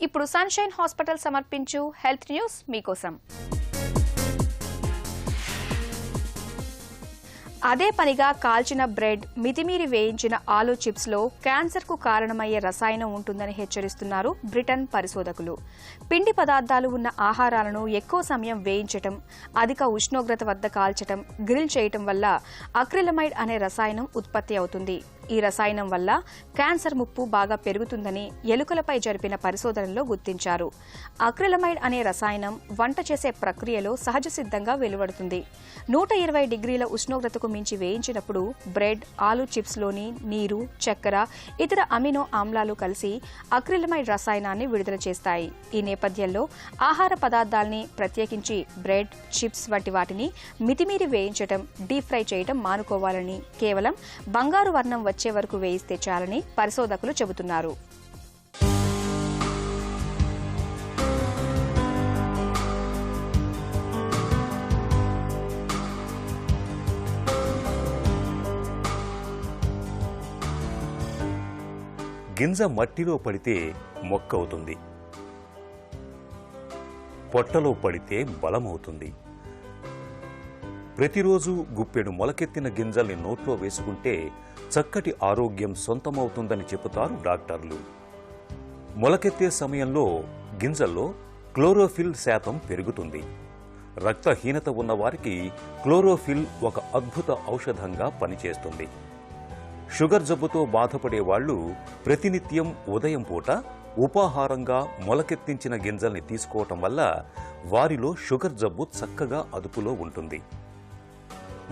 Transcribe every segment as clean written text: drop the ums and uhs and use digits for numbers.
ఇప్పుడు sunshine hospital సమర్పించు health news మీకోసం. అదే పనిగా కాల్చిన బ్రెడ్, మితిమీరి వేయించిన ఆలూ చిప్స్లో క్యాన్సర్కు కారణమయ్యే రసాయనం ఉంటుందని హెచ్చరిస్తున్నారు బ్రిటన్ పరిశోధకులు. పిండి పదార్థాలు ఉన్న ఆహారాలను ఎక్కువ సమయం వేయించటం, అధిక ఉష్ణోగ్రత వద్ద కాల్చటం, గ్రిల్ చేయటం వల్ల అక్రిలమైడ్ అనే రసాయనం ఉత్పత్తి అవుతుంది. ఈ రసాయనం వల్ల క్యాన్సర్ ముప్పు బాగా పెరుగుతుందని ఎలుకలపై జరిపిన పరిశోధనలో గుర్తించారు. అక్రిలమైడ్ అనే రసాయనం వంట చేసే ప్రక్రియలో సహజ సిద్ధంగా వెలువడుతుంది. 120 డిగ్రీల ఉష్ణోగ్రతకు మించి వేయించినప్పుడు బ్రెడ్, ఆలూ చిప్స్లోని నీరు, చక్కెర, ఇతర అమినో ఆమ్లాలు కలిసి అక్రిలమైడ్ రసాయనాన్ని విడుదల చేస్తాయి. ఈ నేపథ్యంలో ఆహార పదార్థాల్ని, ప్రత్యేకించి బ్రెడ్, చిప్స్ వంటి వాటిని మితిమీరి వేయించటం, డీప్ ఫ్రై చేయటం మానుకోవాలని, కేవలం బంగారు వర్ణం వచ్చే వరకు వేయిస్తే చాలని పరిశోధకులు చెబుతున్నారు. గింజ మట్టిలో పడితే మొక్క అవుతుంది, పొట్టలో పడితే బలమవుతుంది. ప్రతిరోజు గుప్పెడు మొలకెత్తిన గింజల్ని నోట్లో వేసుకుంటే చక్కటి ఆరోగ్యం సొంతమవుతుందని చెబుతారు డాక్టర్లు. మొలకెత్తే సమయంలో గింజల్లో క్లోరోఫిల్ శాతం పెరుగుతుంది. రక్తహీనత ఉన్నవారికి క్లోరోఫిల్ ఒక అద్భుత ఔషధంగా పనిచేస్తుంది. షుగర్ జబ్బుతో బాధపడే వాళ్లు ప్రతినిత్యం ఉదయం పూట ఉపాహారంగా మొలకెత్తించిన గింజల్ని తీసుకోవటం వల్ల వారిలో షుగర్ జబ్బు చక్కగా అదుపులో ఉంటుంది.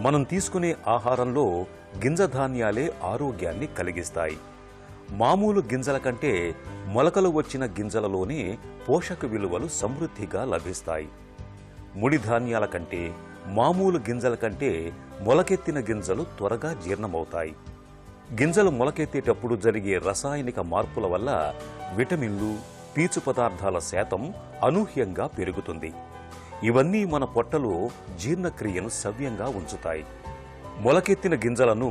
మనం తీసుకునే ఆహారంలో గింజధాన్యాలే ఆరోగ్యాన్ని కలిగిస్తాయి. మామూలు గింజల కంటే మొలకలు వచ్చిన గింజలలోనే పోషక విలువలు సమృద్ధిగా లభిస్తాయి. ముడి ధాన్యాల కంటే, మామూలు గింజల కంటే మొలకెత్తిన గింజలు త్వరగా జీర్ణమవుతాయి. గింజలు మొలకెత్తేటప్పుడు జరిగే రసాయనిక మార్పుల వల్ల విటమిన్లు, పీచు పదార్థాల శాతం అనూహ్యంగా పెరుగుతుంది. ఇవన్నీ మన పొట్టలో జీర్ణక్రియను సవ్యంగా ఉంచుతాయి. మొలకెత్తిన గింజలను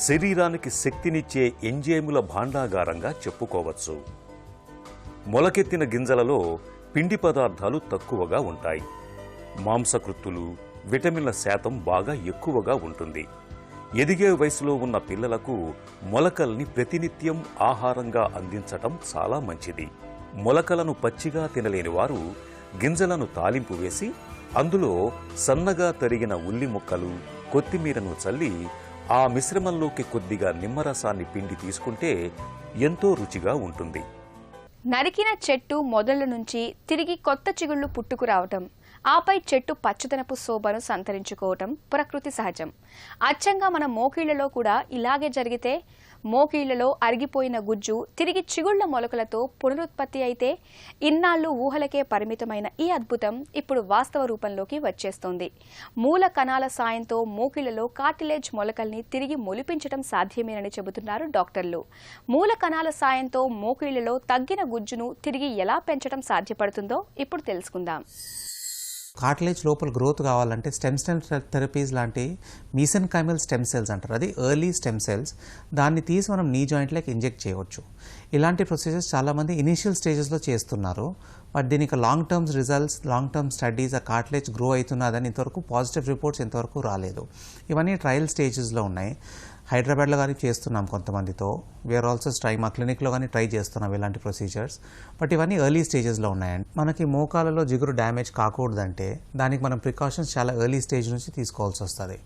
శరీరానికి శక్తినిచ్చే ఎంజైముల భాండాగారంగా చెప్పుకోవచ్చు. మొలకెత్తిన గింజలలో పిండి పదార్థాలు తక్కువగా ఉంటాయి. మాంసకృత్తులు, విటమిన్ల శాతం బాగా ఎక్కువగా ఉంటుంది. ఎదిగే వయసులో ఉన్న పిల్లలకు మొలకల్ని ప్రతినిత్యం ఆహారంగా అందించటం చాలా మంచిది. మొలకలను పచ్చిగా తినలేని వారు గింజలను తాలింపు వేసి అందులో సన్నగా తరిగిన ఉల్లి ముక్కలు, కొత్తిమీరను చల్లి ఆ మిశ్రమంలోకి కొద్దిగా నిమ్మరసాన్ని పిండి తీసుకుంటే ఎంతో రుచిగా ఉంటుంది. నరికిన చెట్టు మొదళ్ల నుంచి తిరిగి కొత్త చిగుళ్లు పుట్టుకురావటం, ఆపై చెట్టు పచ్చదనపు శోభను సంతరించుకోవటం ప్రకృతి సహజం. అచ్చంగా మన మోకీళ్లలో కూడా ఇలాగే జరిగితే, మోకీళ్లలో అరిగిపోయిన గుజ్జు తిరిగి చిగుళ్ల మొలకలతో పునరుత్పత్తి అయితే ఇన్నాళ్లు ఊహలకే పరిమితమైన ఈ అద్భుతం ఇప్పుడు వాస్తవ రూపంలోకి వచ్చేస్తోంది. మూల కణాల సాయంతో మోకీళ్లలో కార్టిలేజ్ మొలకల్ని తిరిగి మొలిపించడం సాధ్యమేనని చెబుతున్నారు డాక్టర్లు. మూల కణాల సాయంతో మోకీళ్లలో తగ్గిన గుజ్జును తిరిగి ఎలా పెంచడం సాధ్యపడుతుందో ఇప్పుడు తెలుసుకుందాం. కార్టిలేజ్ లోపల గ్రోత్ కావాలంటే స్టెమ్ సెల్ థెరపీస్ లాంటి మీసెన్కైమల్ స్టెమ్ సెల్స్ అంటారు, అది ఎర్లీ స్టెమ్ సెల్స్. దాన్ని తీసి మనం నీ జాయింట్లోకి ఇంజెక్ట్ చేయవచ్చు. ఇలాంటి ప్రొసీజర్స్ చాలామంది ఇనీషియల్ స్టేజెస్లో చేస్తున్నారు. బట్ దీనికి long terms results, long term studies, ఆ కార్టిలేజ్ గ్రో అవుతున్నదని ఇంతవరకు పాజిటివ్ రిపోర్ట్స్ ఇంతవరకు రాలేదు. ఇవన్నీ ట్రయల్ స్టేజెస్లో ఉన్నాయి. హైదరాబాద్లో కానీ చేస్తున్నాం కొంతమందితో. వీఆర్ ఆల్సో మా క్లినిక్లో కానీ ట్రై చేస్తున్నాం ఇలాంటి ప్రొసీజర్స్. బట్ ఇవన్నీ ఎర్లీ స్టేజెస్లో ఉన్నాయండి. మనకి మోకాలలో జిగురు డ్యామేజ్ కాకూడదంటే దానికి మనం ప్రికాషన్స్ చాలా ఎర్లీ స్టేజ్ నుంచి తీసుకోవాల్సి వస్తుంది.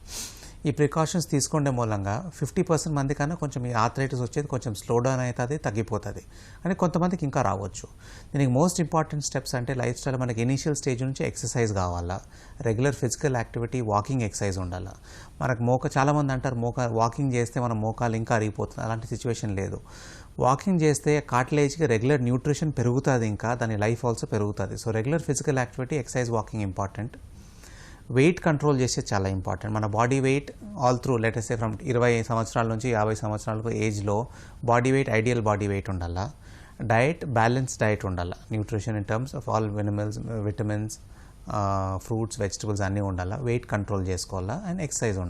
ఈ ప్రికాషన్స్ తీసుకునే మూలంగా 50% మంది కన్నా కొంచెం ఈ ఆర్థరైటిస్ వచ్చేది కొంచెం స్లో డౌన్ అవుతుంది, తగ్గిపోతుంది. అని కొంతమందికి ఇంకా రావచ్చు. దీనికి మోస్ట్ ఇంపార్టెంట్ స్టెప్స్ అంటే లైఫ్ స్టైల్ మనకి ఇనీషియల్ స్టేజ్ నుంచి ఎక్సర్సైజ్ కావాలా, regular physical activity, walking exercise ఉండాలి. మనకు చాలామంది అంటారు వాకింగ్ చేస్తే మన మోకాలు ఇంకా అరిగిపోతుంది. అలాంటి సిచ్యువేషన్ లేదు. వాకింగ్ చేస్తే కార్టిలేజ్కి రెగ్యులర్ న్యూట్రిషన్ పెరుగుతుంది, ఇంకా దాని లైఫ్ ఆల్సో పెరుగుతుంది. So regular physical activity, exercise, walking important. Weight control చేస్తే చాలా ఇంపార్టెంట్. మన body weight all through latest from 20 సంవత్సరాల నుంచి 50 సంవత్సరాలకు ఏజ్లో body weight, ideal body weight ఉండాలా. డయట్, బ్యాలెన్స్ డయట్ ఉండాలి. Nutrition in terms of all vitamins, fruits, vegetables అన్నీ ఉండాలి. వెయిట్ కంట్రోల్ చేసుకోవాలా. అండ్ ఎక్సర్సైజ్ ఉండాలి.